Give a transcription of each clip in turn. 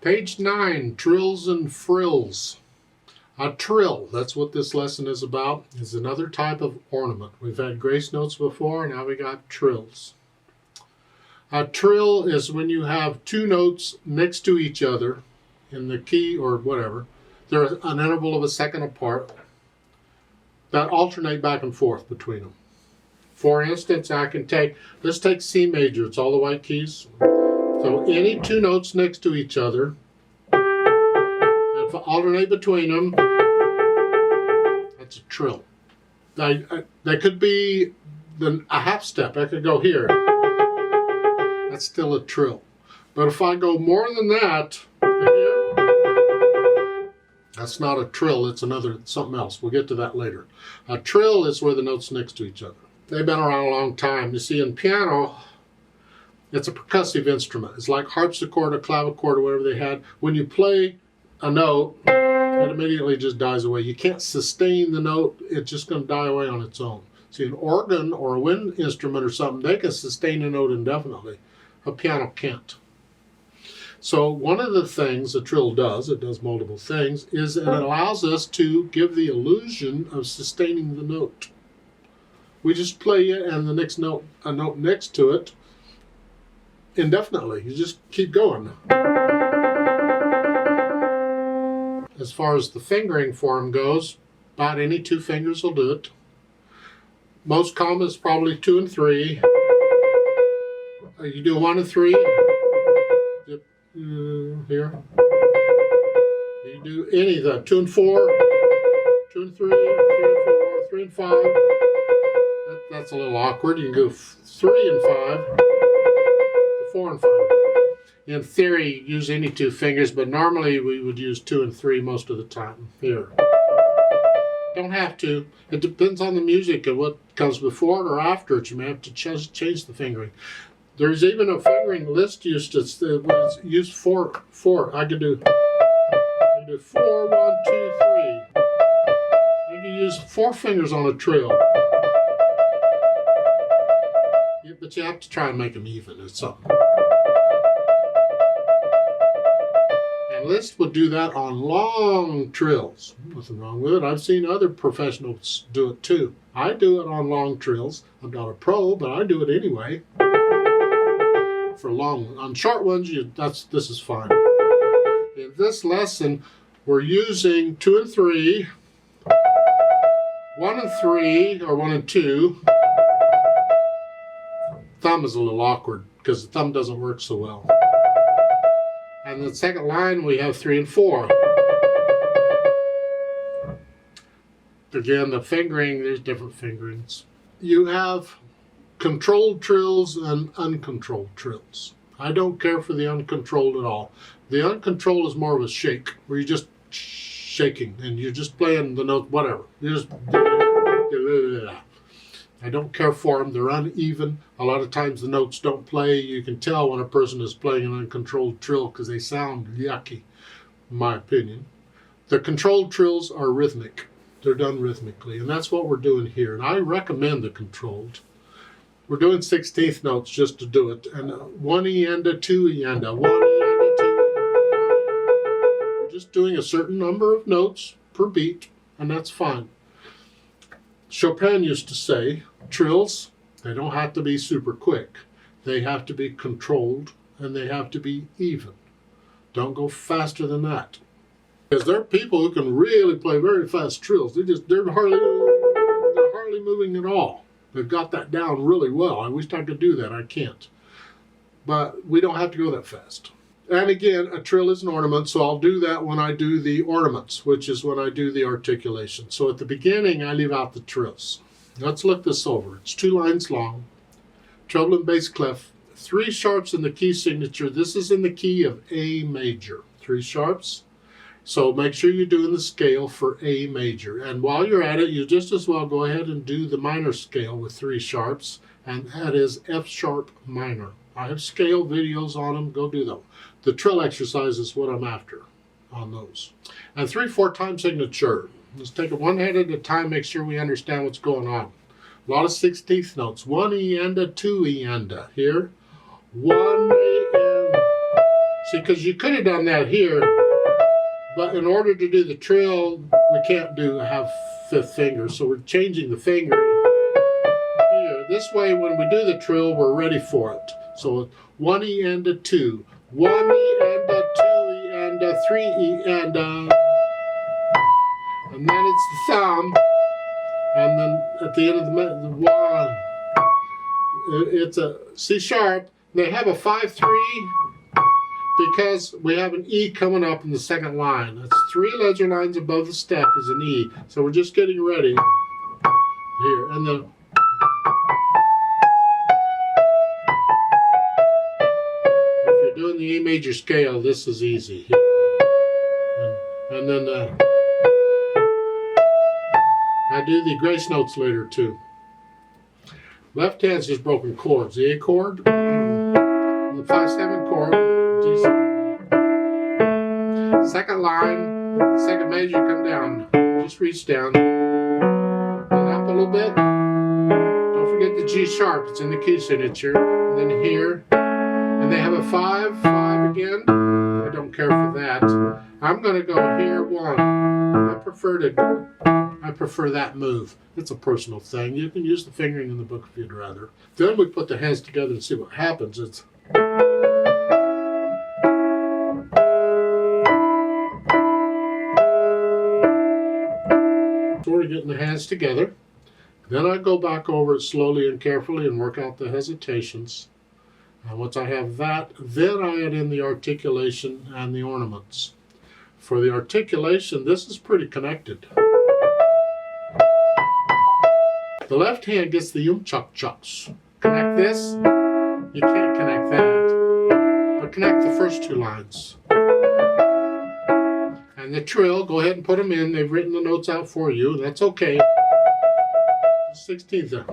Page 9, Trills and Frills. A trill, that's what this lesson is about, is another type of ornament. We've had grace notes before, now we got trills. A trill is when you have two notes next to each other in the key or whatever. They're an interval of a second apart that alternate back and forth between them. For instance, I can take, let's take C major, it's all the white keys. So any two notes next to each other, if I alternate between them, that's a trill. That could be a half step. I could go here. That's still a trill. But if I go more than that, here, that's not a trill. It's something else. We'll get to that later. A trill is where the notes next to each other. They've been around a long time. You see, in piano, it's a percussive instrument. It's like harpsichord or clavichord or whatever they had. When you play a note, it immediately just dies away. You can't sustain the note. It's just going to die away on its own. See, an organ or a wind instrument or something, they can sustain a note indefinitely. A piano can't. So one of the things a trill does, it does multiple things, is it allows us to give the illusion of sustaining the note. We just play it and the next note, a note next to it, indefinitely. You just keep going. As far as the fingering form goes, about any two fingers will do it. Most common is probably 2 and 3. You do 1 and 3. Here. You do any of the 2 and 4, 2 and 3, 3 and 4, 3 and 5. That's a little awkward. You can go 3 and 5, 4 and 5. In theory, use any two fingers, but normally we would use 2 and 3 most of the time. Here. Don't have to. It depends on the music and what comes before it or after it. You may have to change the fingering. There's even a fingering list used to use 4. I could do 4, 1, 2, 3. You can use 4 fingers on a trill. But you have to try and make them even or something. And Liszt would do that on long trills. Nothing wrong with it. I've seen other professionals do it too. I do it on long trills. I'm not a pro, but I do it anyway. For long, on short ones, this is fine. In this lesson, we're using 2 and 3, 1 and 3, or 1 and 2. Thumb is a little awkward because the thumb doesn't work so well. And the second line we have 3 and 4. Again, the fingering, there's different fingerings. You have controlled trills and uncontrolled trills. I don't care for the uncontrolled at all. The uncontrolled is more of a shake, where you're just shaking and you're just playing the note, whatever. You're just I don't care for them. They're uneven. A lot of times the notes don't play. You can tell when a person is playing an uncontrolled trill because they sound yucky, in my opinion. The controlled trills are rhythmic. They're done rhythmically, and that's what we're doing here. And I recommend the controlled. We're doing 16th notes just to do it. And 1 ienda, 2 ienda, 1 ienda, 2. We're just doing a certain number of notes per beat, and that's fine. Chopin used to say, trills, they don't have to be super quick. They have to be controlled, and they have to be even. Don't go faster than that. Because there are people who can really play very fast trills. They're hardly moving at all. They've got that down really well. I wish I could do that. I can't. But we don't have to go that fast. And again, a trill is an ornament, so I'll do that when I do the ornaments, which is when I do the articulation. So at the beginning, I leave out the trills. Let's look this over. It's 2 lines long, treble and bass clef, 3 sharps in the key signature. This is in the key of A major, 3 sharps. So make sure you're doing the scale for A major. And while you're at it, you just as well go ahead and do the minor scale with 3 sharps, and that is F sharp minor. I have scale videos on them. Go do them. The trill exercise is what I'm after on those. And 3/4 time signature. Let's take it one hand at a time, make sure we understand what's going on. A lot of 16th notes. 1 ienda, 2 ienda. Here. 1 ienda. See, because you could have done that here, but in order to do the trill, we can't have fifth finger, so we're changing the fingering here. This way, when we do the trill, we're ready for it. So 1 E and a 2, 1 E and a 2 E and a 3 E and a, and then it's the thumb, and then at the end of the 1, it's a C sharp. They have a 5-3 because we have an E coming up in the second line. That's 3 ledger lines above the step is an E. So we're just getting ready here, and then if you're doing the E major scale, this is easy here. And then I do the grace notes later too. Left hand's just broken chords. The A chord, the 5/7 chord, G. Second line, second major, come down. Just reach down. Then up a little bit. Don't forget the G sharp. It's in the key signature. And then here, and they have a 5/5 again. I don't care for that. I'm going to go here 1. I prefer that move. It's a personal thing. You can use the fingering in the book if you'd rather. Then we put the hands together and see what happens. It's sort of getting the hands together. Then I go back over it slowly and carefully and work out the hesitations. And once I have that, then I add in the articulation and the ornaments. For the articulation, this is pretty connected. The left hand gets the chucks. Connect this, you can't connect that, but connect the first 2 lines. And the trill, go ahead and put them in. They've written the notes out for you, that's okay. 16th.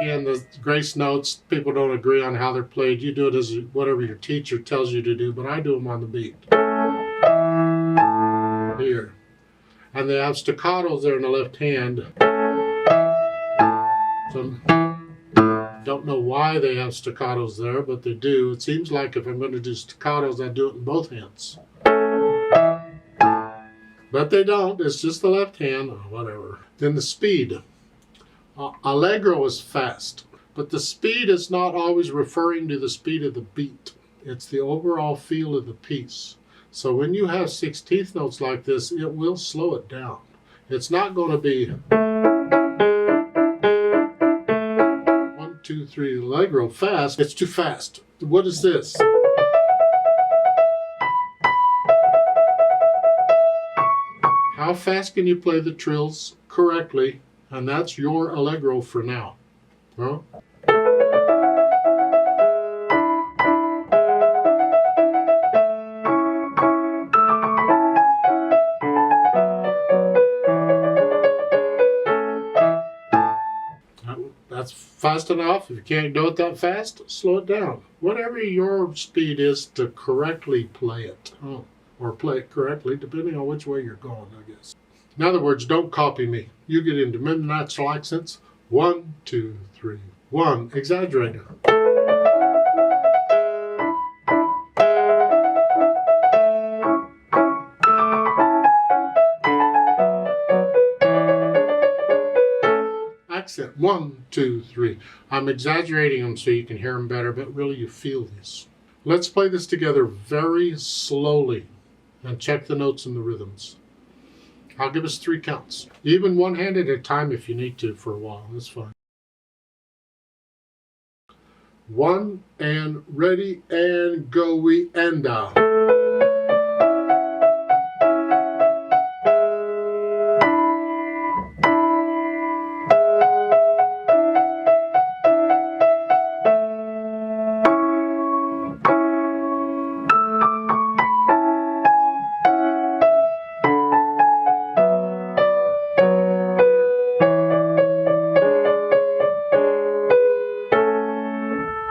Again, the grace notes, people don't agree on how they're played. You do it as whatever your teacher tells you to do, but I do them on the beat. Here. And they have staccatos there in the left hand. So, don't know why they have staccatos there, but they do. It seems like if I'm going to do staccatos, I do it in both hands. But they don't. It's just the left hand, or whatever. Then the speed. Allegro is fast, but the speed is not always referring to the speed of the beat. It's the overall feel of the piece. So when you have 16th notes like this, it will slow it down. It's not going to be 1, 2, 3 Allegro fast. It's too fast. What is this? How fast can you play the trills correctly? And that's your Allegro for now. Well, that's fast enough. If you can't do it that fast, slow it down. Whatever your speed is to correctly play it. Or play it correctly, depending on which way you're going, I guess. In other words, don't copy me. You get into mid-natural accents. 1, 2, 3, 1. Exaggerator. Accent. 1, 2, 3. I'm exaggerating them so you can hear them better, but really you feel this. Let's play this together very slowly and check the notes and the rhythms. I'll give us 3 counts. Even 1 hand at a time if you need to for a while. That's fine. 1 and ready and go. We end up.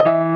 Thank you.